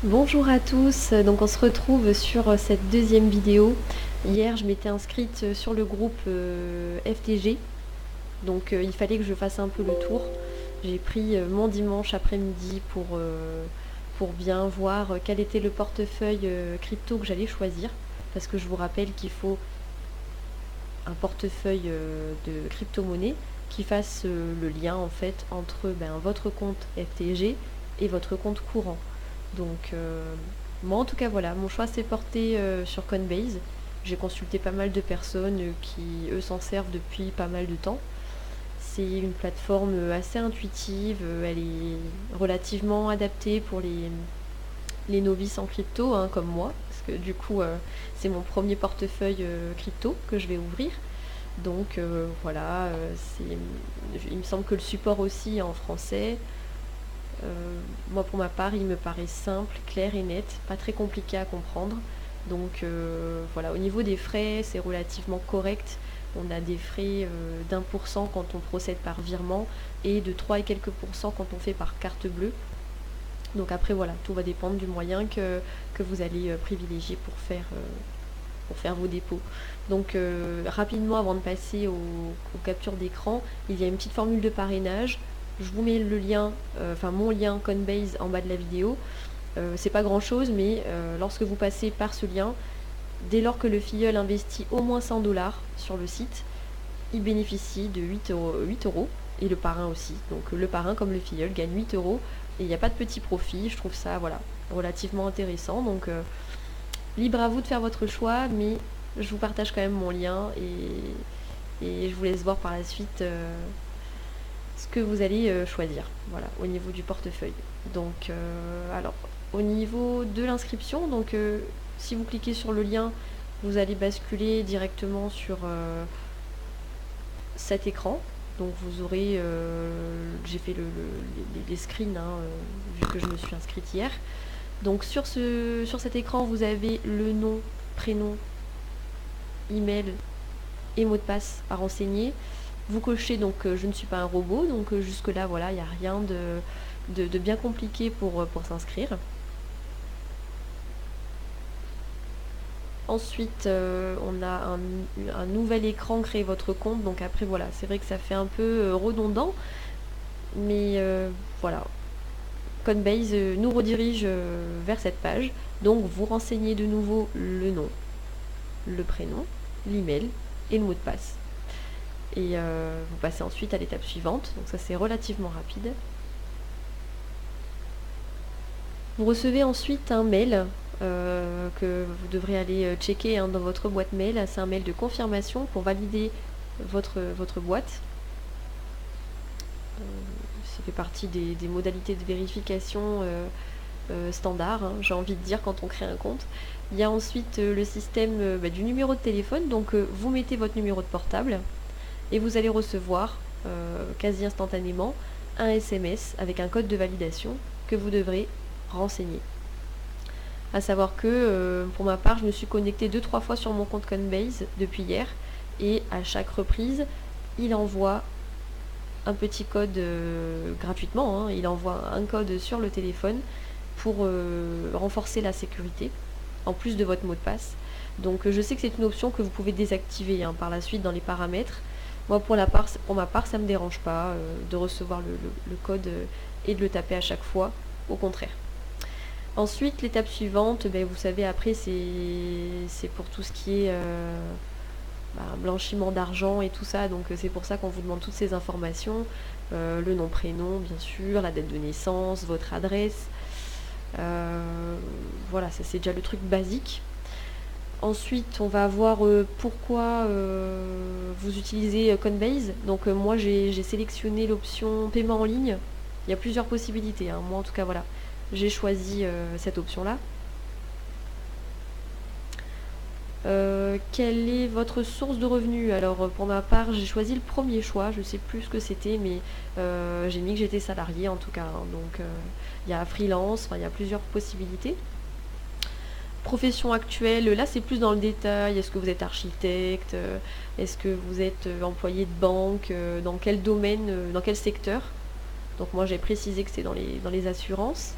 Bonjour à tous, donc on se retrouve sur cette deuxième vidéo. Hier je m'étais inscrite sur le groupe FTG, donc il fallait que je fasse un peu le tour. J'ai pris mon dimanche après-midi pour bien voir quel était le portefeuille crypto que j'allais choisir, parce que je vous rappelle qu'il faut un portefeuille de crypto-monnaie qui fasse le lien en fait entre votre compte FTG et votre compte courant. Donc moi en tout cas voilà, mon choix s'est porté sur Coinbase. J'ai consulté pas mal de personnes qui eux s'en servent depuis pas mal de temps. C'est une plateforme assez intuitive, elle est relativement adaptée pour les novices en crypto comme moi, parce que du coup c'est mon premier portefeuille crypto que je vais ouvrir. Donc voilà, il me semble que le support aussi est en français. Moi pour ma part il me paraît simple, clair et net, pas très compliqué à comprendre. Donc voilà, au niveau des frais c'est relativement correct. On a des frais d'1% quand on procède par virement et de 3 et quelques pourcents quand on fait par carte bleue. Donc après voilà, tout va dépendre du moyen que vous allez privilégier pour faire vos dépôts. Donc rapidement avant de passer aux captures d'écran, il y a une petite formule de parrainage. Je vous mets le lien, mon lien Coinbase en bas de la vidéo. C'est pas grand chose, mais lorsque vous passez par ce lien, dès lors que le filleul investit au moins 100 $ sur le site, il bénéficie de 8 € et le parrain aussi. Donc le parrain comme le filleul gagne 8 € et il n'y a pas de petit profit. Je trouve ça voilà, relativement intéressant. Donc libre à vous de faire votre choix, mais je vous partage quand même mon lien et je vous laisse voir par la suite ce que vous allez choisir, voilà, au niveau du portefeuille. Donc, alors, au niveau de l'inscription, donc si vous cliquez sur le lien, vous allez basculer directement sur cet écran. Donc vous aurez, j'ai fait les screens vu que je me suis inscrite hier. Donc sur cet écran, vous avez le nom, prénom, email et mot de passe à renseigner. Vous cochez donc je ne suis pas un robot, donc jusque là voilà, il n'y a rien de bien compliqué pour s'inscrire. Ensuite on a un nouvel écran, créer votre compte. Donc après voilà, c'est vrai que ça fait un peu redondant, mais voilà, Coinbase nous redirige vers cette page. Donc vous renseignez de nouveau le nom, le prénom, l'email et le mot de passe. Et vous passez ensuite à l'étape suivante. Donc ça c'est relativement rapide. Vous recevez ensuite un mail que vous devrez aller checker dans votre boîte mail. C'est un mail de confirmation pour valider votre boîte. Ça fait partie des modalités de vérification standard, j'ai envie de dire, quand on crée un compte. Il y a ensuite le système du numéro de téléphone. Donc vous mettez votre numéro de portable et vous allez recevoir quasi instantanément un SMS avec un code de validation que vous devrez renseigner. À savoir que pour ma part, je me suis connectée 2-3 fois sur mon compte Coinbase depuis hier et à chaque reprise, il envoie un petit code gratuitement, il envoie un code sur le téléphone pour renforcer la sécurité en plus de votre mot de passe. Donc je sais que c'est une option que vous pouvez désactiver par la suite dans les paramètres. Moi pour ma part ça ne me dérange pas de recevoir le code et de le taper à chaque fois, au contraire. Ensuite l'étape suivante, vous savez après c'est pour tout ce qui est blanchiment d'argent et tout ça. Donc c'est pour ça qu'on vous demande toutes ces informations, le nom, prénom bien sûr, la date de naissance, votre adresse. Voilà, ça c'est déjà le truc basique. Ensuite, on va voir pourquoi vous utilisez Coinbase. Donc moi j'ai sélectionné l'option paiement en ligne. Il y a plusieurs possibilités, moi en tout cas voilà, j'ai choisi cette option là. Quelle est votre source de revenus? Alors pour ma part j'ai choisi le premier choix, je sais plus ce que c'était, mais j'ai mis que j'étais salarié en tout cas, donc il y a freelance, il y a plusieurs possibilités. Profession actuelle, là c'est plus dans le détail. Est-ce que vous êtes architecte, est-ce que vous êtes employé de banque, dans quel domaine, dans quel secteur? Donc moi j'ai précisé que c'est dans les assurances.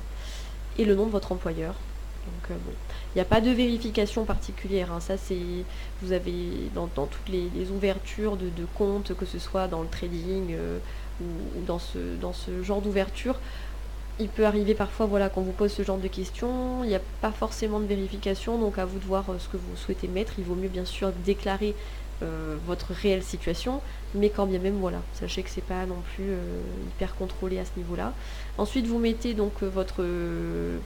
et le nom de votre employeur. Donc bon, il n'y a pas de vérification particulière, hein. Ça c'est, vous avez dans toutes les ouvertures de comptes, que ce soit dans le trading ou dans ce genre d'ouverture, il peut arriver parfois, voilà, qu'on vous pose ce genre de questions, il n'y a pas forcément de vérification, donc à vous de voir ce que vous souhaitez mettre. Il vaut mieux bien sûr déclarer votre réelle situation, mais quand bien même, voilà, sachez que c'est pas non plus hyper contrôlé à ce niveau-là. Ensuite, vous mettez donc votre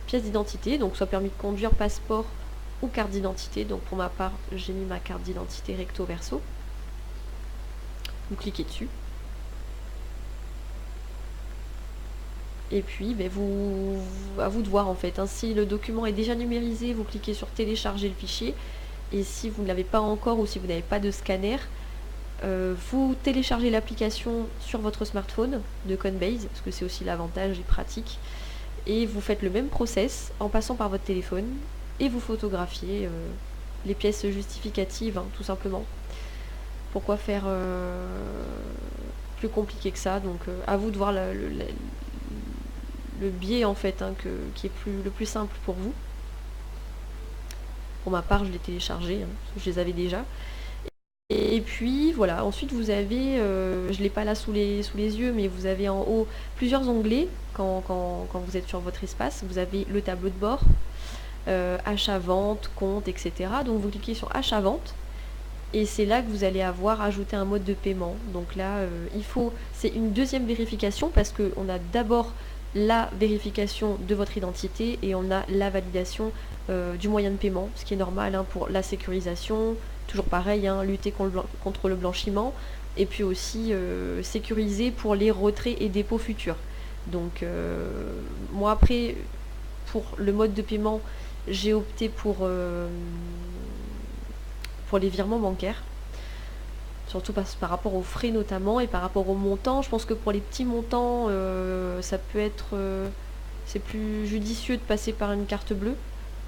pièce d'identité, donc soit permis de conduire, passeport ou carte d'identité. Donc pour ma part, j'ai mis ma carte d'identité recto verso. Vous cliquez dessus. Et puis, à vous de voir en fait, hein. Si le document est déjà numérisé, vous cliquez sur télécharger le fichier. Et si vous ne l'avez pas encore ou si vous n'avez pas de scanner, vous téléchargez l'application sur votre smartphone de Coinbase, parce que c'est aussi l'avantage et pratique. Et vous faites le même process en passant par votre téléphone et vous photographiez les pièces justificatives, hein, tout simplement. Pourquoi faire plus compliqué que ça? Donc à vous de voir le biais en fait, hein, qui est le plus simple pour vous. Pour ma part, je l'ai téléchargé, hein, je les avais déjà. Et puis voilà, ensuite vous avez, je ne l'ai pas là sous les yeux, mais vous avez en haut plusieurs onglets quand vous êtes sur votre espace. Vous avez le tableau de bord, achat, vente, compte, etc. Donc vous cliquez sur achat, vente. Et c'est là que vous allez avoir ajouté un mode de paiement. Donc là, c'est une deuxième vérification parce qu'on a d'abord la vérification de votre identité et on a la validation du moyen de paiement, ce qui est normal, hein, pour la sécurisation, toujours pareil, hein, lutter contre le blanchiment, et puis aussi sécuriser pour les retraits et dépôts futurs. Donc moi après, pour le mode de paiement, j'ai opté pour les virements bancaires, surtout par rapport aux frais notamment et par rapport aux montants. Je pense que pour les petits montants, ça peut être c'est plus judicieux de passer par une carte bleue,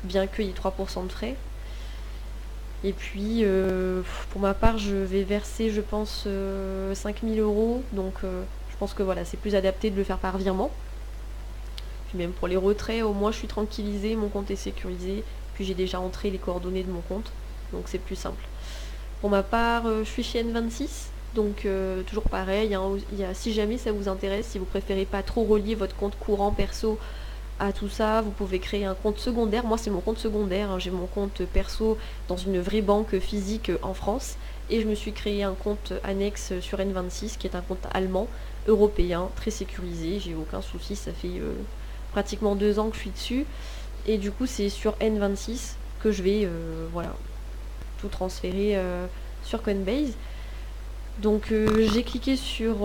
bien qu'il y ait 3% de frais. Et puis pour ma part, je vais verser, je pense, 5000 €, donc je pense que voilà, c'est plus adapté de le faire par virement. Puis même pour les retraits, au moins je suis tranquillisée, mon compte est sécurisé, puis j'ai déjà entré les coordonnées de mon compte, donc c'est plus simple. Pour ma part, je suis chez N26, donc toujours pareil, hein, si jamais ça vous intéresse, si vous préférez pas trop relier votre compte courant perso à tout ça, vous pouvez créer un compte secondaire. Moi c'est mon compte secondaire, hein. J'ai mon compte perso dans une vraie banque physique en France, et je me suis créé un compte annexe sur N26 qui est un compte allemand, européen, très sécurisé, j'ai aucun souci, ça fait pratiquement 2 ans que je suis dessus, et du coup c'est sur N26 que je vais voilà, tout transférer sur Coinbase. Donc j'ai cliqué sur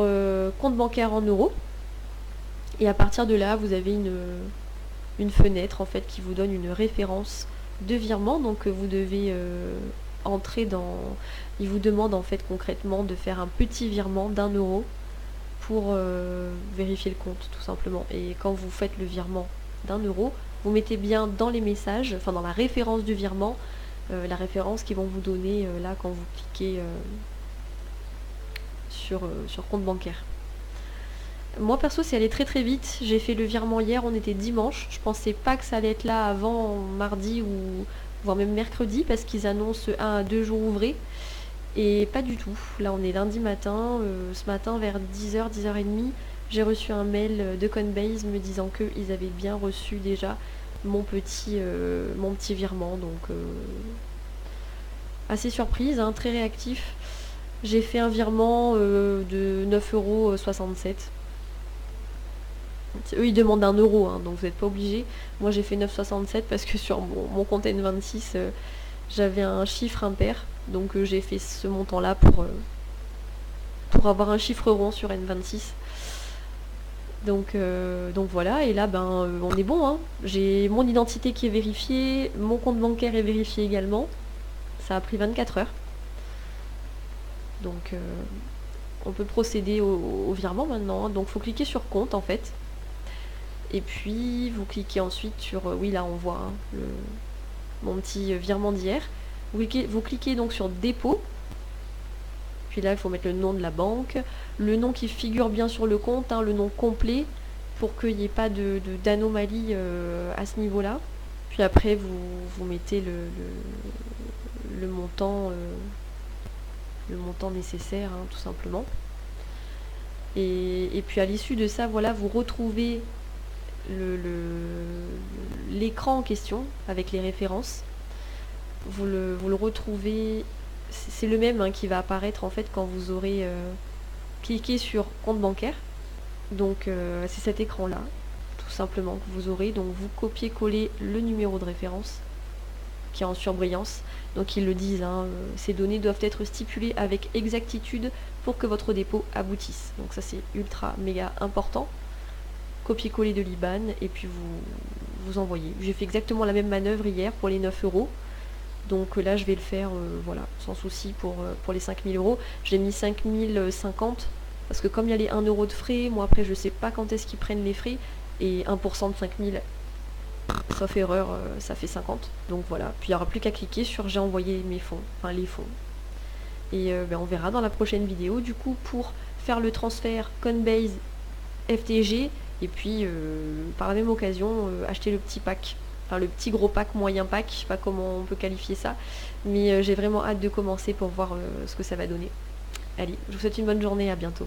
compte bancaire en euros, et à partir de là vous avez une fenêtre en fait qui vous donne une référence de virement. Donc vous devez entrer dans, il vous demande en fait concrètement de faire un petit virement d'1 € pour vérifier le compte tout simplement. Et quand vous faites le virement d'1 €, vous mettez bien dans les messages, enfin dans la référence du virement, la référence qu'ils vont vous donner là quand vous cliquez sur compte bancaire. Moi perso c'est allé très très vite, j'ai fait le virement hier, on était dimanche, je pensais pas que ça allait être là avant mardi ou voire même mercredi, parce qu'ils annoncent 1 à 2 jours ouvrés, et pas du tout. Là on est lundi matin, ce matin vers 10h, 10h30, j'ai reçu un mail de Coinbase me disant qu'ils avaient bien reçu déjà mon petit virement, donc assez surprise, hein, très réactif. J'ai fait un virement de 9,67 €. Eux ils demandent 1 €, hein, donc vous n'êtes pas obligé. Moi j'ai fait 9,67 parce que sur mon compte N26 j'avais un chiffre impair, donc j'ai fait ce montant là pour avoir un chiffre rond sur N26. Donc voilà, et là on est bon, hein. J'ai mon identité qui est vérifiée, mon compte bancaire est vérifié également. Ça a pris 24 heures. Donc on peut procéder au virement maintenant, hein. Donc il faut cliquer sur compte en fait. Et puis vous cliquez ensuite sur, oui là on voit, hein, mon petit virement d'hier. Vous cliquez donc sur dépôt. Puis là il faut mettre le nom de la banque, le nom qui figure bien sur le compte, hein, le nom complet, pour qu'il n'y ait pas d'anomalie à ce niveau-là. Puis après, vous mettez le montant nécessaire, hein, tout simplement. Et puis à l'issue de ça, voilà, vous retrouvez l'écran en question avec les références. Vous le retrouvez, c'est le même, hein, qui va apparaître en fait quand vous aurez cliqué sur compte bancaire. Donc c'est cet écran là tout simplement que vous aurez. Donc vous copiez-collez le numéro de référence qui est en surbrillance. Donc ils le disent, hein, ces données doivent être stipulées avec exactitude pour que votre dépôt aboutisse. Donc ça c'est ultra méga important. Copier-coller de l'IBAN et puis vous envoyez. J'ai fait exactement la même manœuvre hier pour les 9 euros. Donc là je vais le faire voilà, sans souci pour les 5000 euros. J'ai mis 5050 parce que comme il y a les 1 euro de frais, moi après je sais pas quand est-ce qu'ils prennent les frais, et 1% de 5000, sauf erreur, ça fait 50. Donc voilà, puis il n'y aura plus qu'à cliquer sur j'ai envoyé mes fonds, enfin les fonds. Et on verra dans la prochaine vidéo du coup pour faire le transfert Coinbase FTG, et puis par la même occasion acheter le petit pack, enfin le petit gros pack, moyen pack, je sais pas comment on peut qualifier ça, mais j'ai vraiment hâte de commencer pour voir ce que ça va donner. Allez, je vous souhaite une bonne journée, à bientôt.